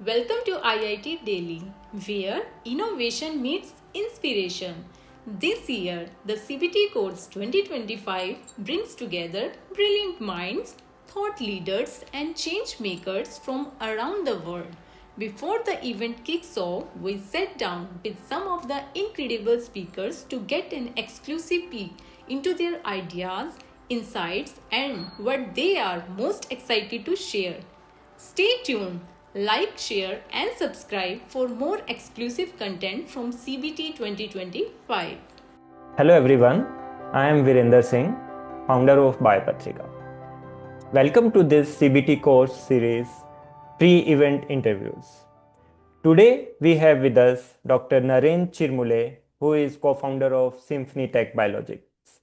Welcome to IIT Delhi, where innovation meets inspiration. This year, the CBT Course 2025 brings together brilliant minds, thought leaders, and change makers from around the world. Before the event kicks off, we sat down with some of the incredible speakers to get an exclusive peek into their ideas, insights, and what they are most excited to share. Stay tuned, like, share, and subscribe for more exclusive content from CBT 2025. Hello everyone, I am Virender Singh, founder of Biopharma. Welcome to this CBT Course Series pre-event interviews. Today we have with us Dr. Narendra Chirmule, who is co-founder of SymphonyTech Biologics.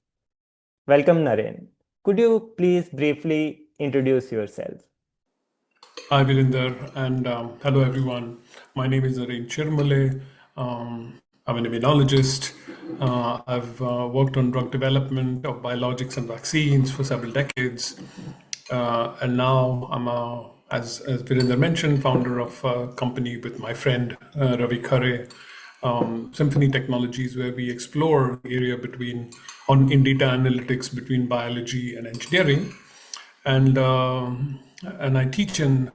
Welcome Naren. Could you please briefly introduce yourself? Hi Virender, and hello everyone. My name is Narendra Chirmule. I'm an immunologist. I've worked on drug development of biologics and vaccines for several decades. And now I'm, as Virender mentioned, founder of a company with my friend Ravi Khare, Symphony Technologies, where we explore the area in data analytics between biology and engineering. And I teach in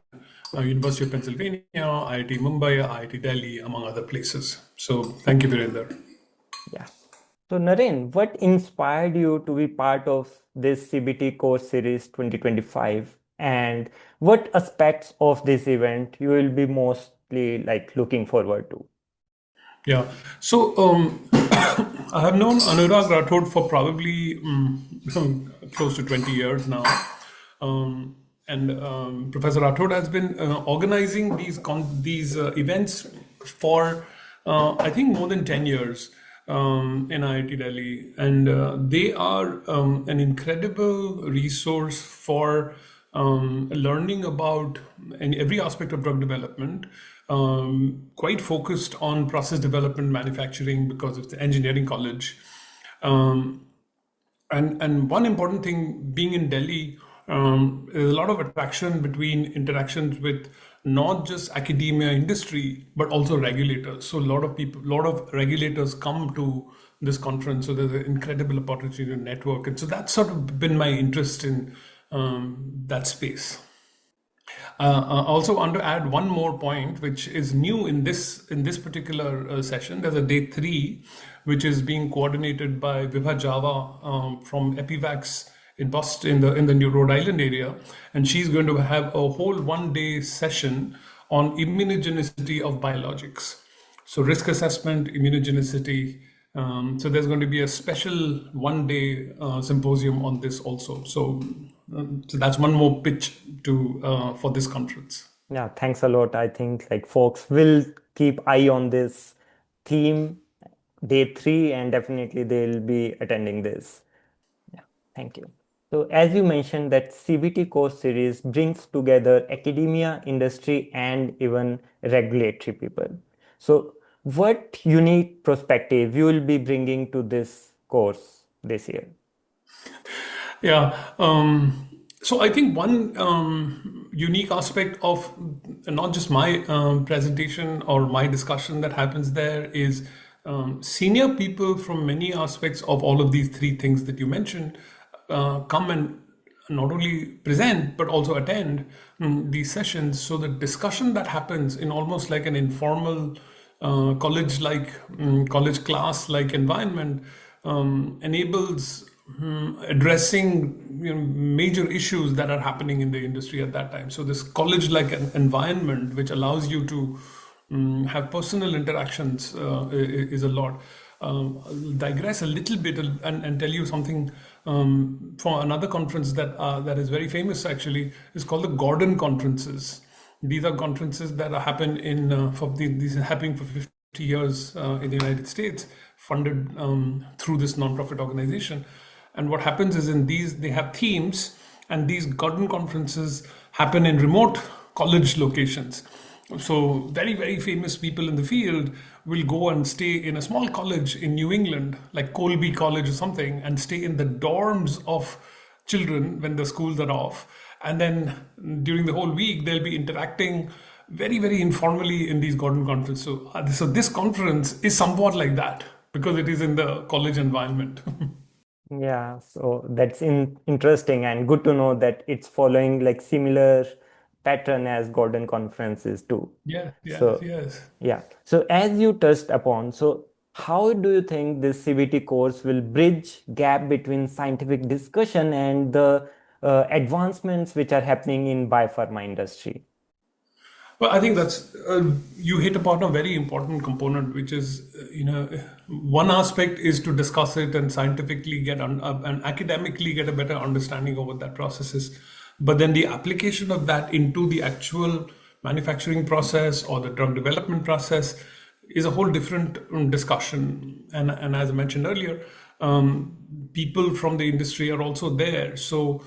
University of Pennsylvania, IIT Mumbai, IIT Delhi, among other places. So thank you, Virender. Yeah. So Naren, what inspired you to be part of this CBT Course Series 2025? And what aspects of this event you will be mostly looking forward to? Yeah. So I have known Anurag Rathod for probably close to 20 years now. And Professor Rathod has been organizing these events for, I think, more than 10 years in IIT Delhi. And they are an incredible resource for learning about every aspect of drug development, quite focused on process development, manufacturing, because it's the engineering college. And one important thing, being in Delhi, there's a lot of interactions with not just academia, industry, but also regulators. So a lot of regulators come to this conference. So there's an incredible opportunity to network. And so that's sort of been my interest in that space. I also want to add one more point, which is new in this particular session. There's a day 3, which is being coordinated by Vibha Java from Epivax in Boston, in the New Rhode Island area, and she's going to have a whole one-day session on immunogenicity of biologics. So risk assessment, immunogenicity. So there's going to be a special one-day symposium on this also. So that's one more pitch for this conference. Yeah, thanks a lot. I think folks will keep eye on this theme, day 3, and definitely they'll be attending this. Yeah, thank you. So as you mentioned, that CBT course series brings together academia, industry, and even regulatory people. So what unique perspective you will be bringing to this course this year? Yeah. So I think one unique aspect of not just my presentation or my discussion that happens there is senior people from many aspects of all of these 3 things that you mentioned come and not only present but also attend these sessions. So the discussion that happens in almost like an informal college class-like environment enables addressing major issues that are happening in the industry at that time. So this college-like environment, which allows you to have personal interactions, is a lot. I'll digress a little bit and tell you something for another conference that is very famous. Actually, is called the Gordon Conferences. These are conferences that happen these are happening for 50 years in the United States, funded through this nonprofit organization. And what happens is in these, they have themes, and these Gordon conferences happen in remote college locations. So very, very famous people in the field will go and stay in a small college in New England, like Colby College or something, and stay in the dorms of children when the schools are off. And then during the whole week, they'll be interacting very, very informally in these Gordon conferences. So this conference is somewhat like that because it is in the college environment. Yeah, so that's interesting and good to know that it's following like similar pattern as Gordon conferences too. Yes, yes, So yes. yeah, so as you touched upon, so how do you think this CBT course will bridge gap between scientific discussion and the advancements which are happening in biopharma industry? Well, I think that's you hit upon a very important component, which is one aspect is to discuss it and scientifically get and academically get a better understanding of what that process is, but then the application of that into the actual manufacturing process or the drug development process is a whole different discussion. And as I mentioned earlier, people from the industry are also there. So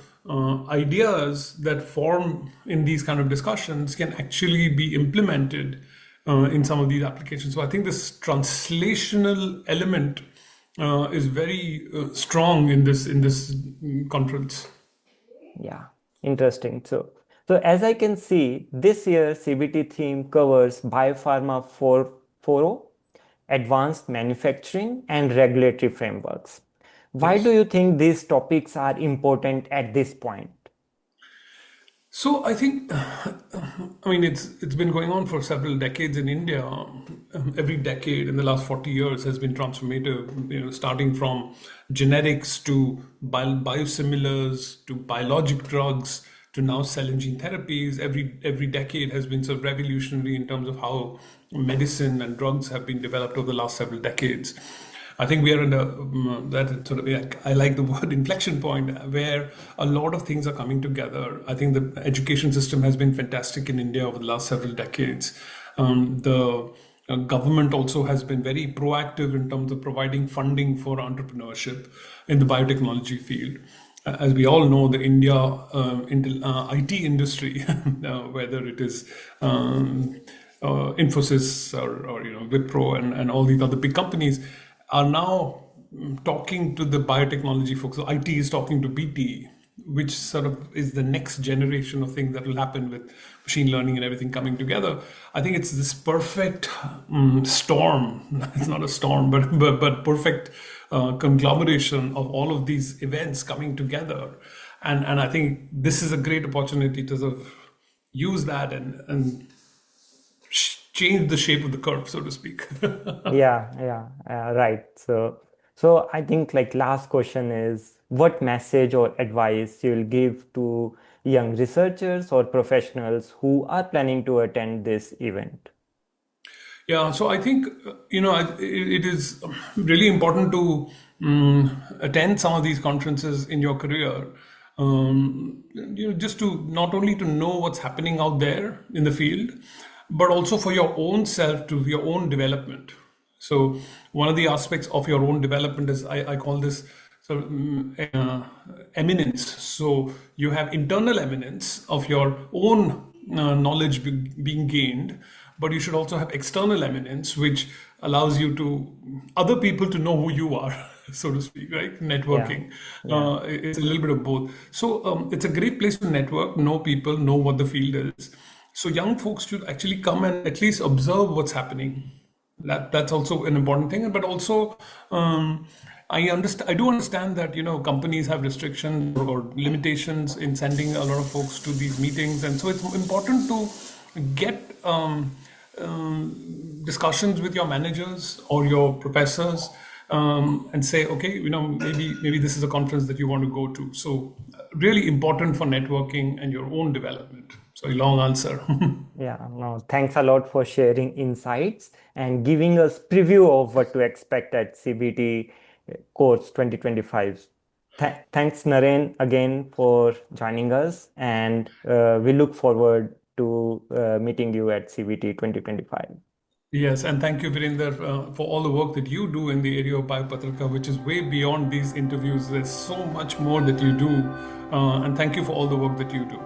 ideas that form in these kind of discussions can actually be implemented in some of these applications. So I think this translational element is very strong in this conference. Yeah, interesting. So as I can see, this year CBT theme covers Biopharma 4.0, advanced manufacturing and regulatory frameworks. Why do Yes. you think these topics are important at this point? So I think, I mean, it's been going on for several decades in India. Every decade in the last 40 years has been transformative. Starting from generics to biosimilars to biologic drugs to now cell and gene therapies. Every decade has been sort of revolutionary in terms of how medicine and drugs have been developed over the last several decades. I think we are in that sort of, I like the word inflection point where a lot of things are coming together. I think the education system has been fantastic in India over the last several decades. The government also has been very proactive in terms of providing funding for entrepreneurship in the biotechnology field. As we all know, the India IT industry, whether it is Infosys or Wipro and all these other big companies, are now talking to the biotechnology folks. So IT is talking to BT, which sort of is the next generation of things that will happen with machine learning and everything coming together. I think it's this perfect storm. It's not a storm, but perfect conglomeration of all of these events coming together. And I think this is a great opportunity to sort of use that and change the shape of the curve, so to speak. Yeah, right. So I think like last question is what message or advice you'll give to young researchers or professionals who are planning to attend this event? Yeah, so I think it is really important to attend some of these conferences in your career. Just to not only to know what's happening out there in the field, but also for your own self, to your own development. So one of the aspects of your own development is I call this sort of eminence. So you have internal eminence of your own knowledge being gained, but you should also have external eminence, which allows you to other people to know who you are, so to speak, right? Yeah, Networking. yeah, It's a little bit of both. So it's a great place to network, know people, know what the field is. So young folks should actually come and at least observe what's happening. That's also an important thing. But also, I do understand that companies have restrictions or limitations in sending a lot of folks to these meetings, and so it's important to get discussions with your managers or your professors and say, okay, maybe this is a conference that you want to go to. So really important for networking and your own development. Sorry, long answer. yeah. No, thanks a lot for sharing insights and giving us preview of what to expect at CBT course 2025. Thanks, Naren, again for joining us, and we look forward to meeting you at CBT 2025. Yes, and thank you, Virender, for all the work that you do in the area of Biopatrika, which is way beyond these interviews. There's so much more that you do, and thank you for all the work that you do.